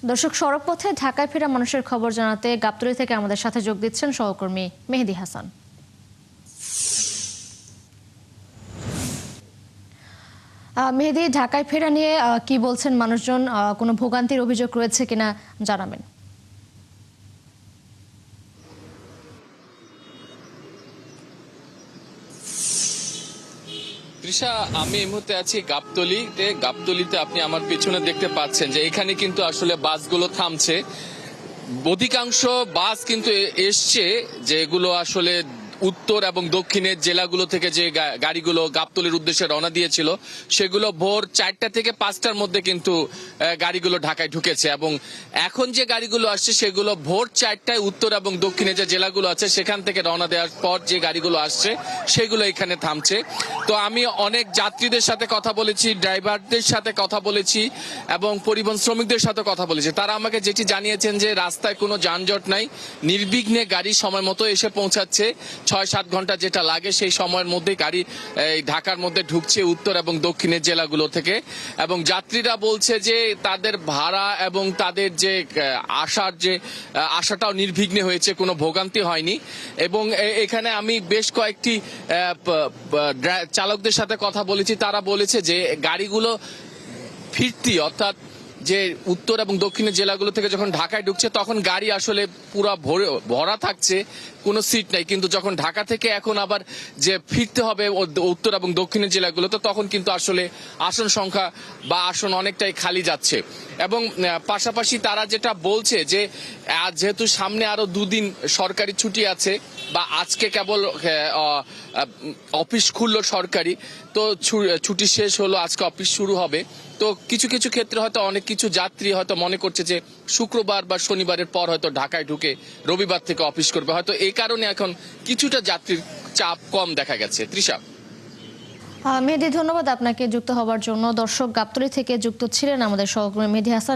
দর্শক, সড়কপথে ঢাকায় ফেরা মানুষের খবর জানাতে গাবতলী থেকে আমাদের সাথে যোগ দিচ্ছেন সহকর্মী মেহেদী হাসান। মেহেদী, ঢাকায় ফেরা নিয়ে কি বলছেন মানুষজন? কোনো ভোগান্তির অভিযোগ রয়েছে কিনা জানাবেন। তৃষা, আমি এই মুহূর্তে আছি গাবতলীতে আপনি আমার পিছনে দেখতে পাচ্ছেন যে এখানে কিন্তু আসলে বাসগুলো থামছে। অধিকাংশ বাস কিন্তু এসছে যেগুলো আসলে উত্তর এবং দক্ষিণের জেলাগুলো থেকে যে গাড়িগুলো গাবতলীর উদ্দেশ্যে রওনা দিয়েছিল সেগুলো ভোর 4টা থেকে 5টার মধ্যে কিন্তু গাড়িগুলো ঢাকায় ঢুকেছে, এবং এখন যে গাড়িগুলো আসছে সেগুলো ভোর 4টায় উত্তর এবং দক্ষিণে যে জেলাগুলো আছে সেখান থেকে রওনা দেওয়ার পর যে গাড়িগুলো আসছে সেগুলো এখানে থামছে। তো আমি অনেক যাত্রীদের সাথে কথা বলেছি, ড্রাইভারদের সাথে কথা বলেছি এবং পরিবহন শ্রমিকদের সাথে কথা বলেছি। তারা আমাকে যেটি জানিয়েছেন যে রাস্তায় কোনো যানজট নাই, নির্বিঘ্নে গাড়ি সময় মতো এসে পৌঁছাচ্ছে। 6-7 ঘন্টা যেটা লাগে সেই সময়ের মধ্যে গাড়ি ঢাকার মধ্যে ঢুকছে উত্তর এবং দক্ষিণের জেলাগুলো থেকে। এবং যাত্রীরা বলছে যে তাদের ভাড়া এবং তাদের যে আসাটাও নির্বিঘ্নে হয়েছে, কোনো ভোগান্তি হয়নি। এবং এখানে আমি বেশ কয়েকটি চালকদের সাথে কথা বলেছি, তারা বলেছে যে গাড়িগুলো ফিরতি অর্থাৎ যে উত্তর এবং দক্ষিণের জেলাগুলো থেকে যখন ঢাকায় ঢুকছে তখন গাড়ি আসলে পুরা ভরা থাকছে, কোনো সিট নাই। কিন্তু যখন ঢাকা থেকে এখন আবার যে ফিরতে হবে উত্তর এবং দক্ষিণের জেলাগুলোতে তখন কিন্তু আসলে আসন সংখ্যা বা আসন অনেকটাই খালি যাচ্ছে। এবং পাশাপাশি তারা যেটা বলছে যে যেহেতু সামনে আরো 2 দিন সরকারি ছুটি আছে বা আজকে কেবল অফিস খুললো সরকারি, তো ছুটি শেষ হলো, আজকে অফিস শুরু হবে। তো কিছু কিছু ক্ষেত্রে হয়তো অনেক কিছু যাত্রী হয়তো মনে করছে যে শুক্রবার বা শনিবারের পর হয়তো ঢাকায় ঢুকে রবিবার থেকে অফিস করবে, হয়তো এই কারণে এখন কিছুটা যাত্রীর চাপ কম দেখা গেছে। তৃষা। মেহেদী, ধন্যবাদ আপনাকে যুক্ত হওয়ার জন্য। দর্শক, গাবতলী থেকে যুক্ত ছিলেন আমাদের সহকর্মী মেহেদী হাসান।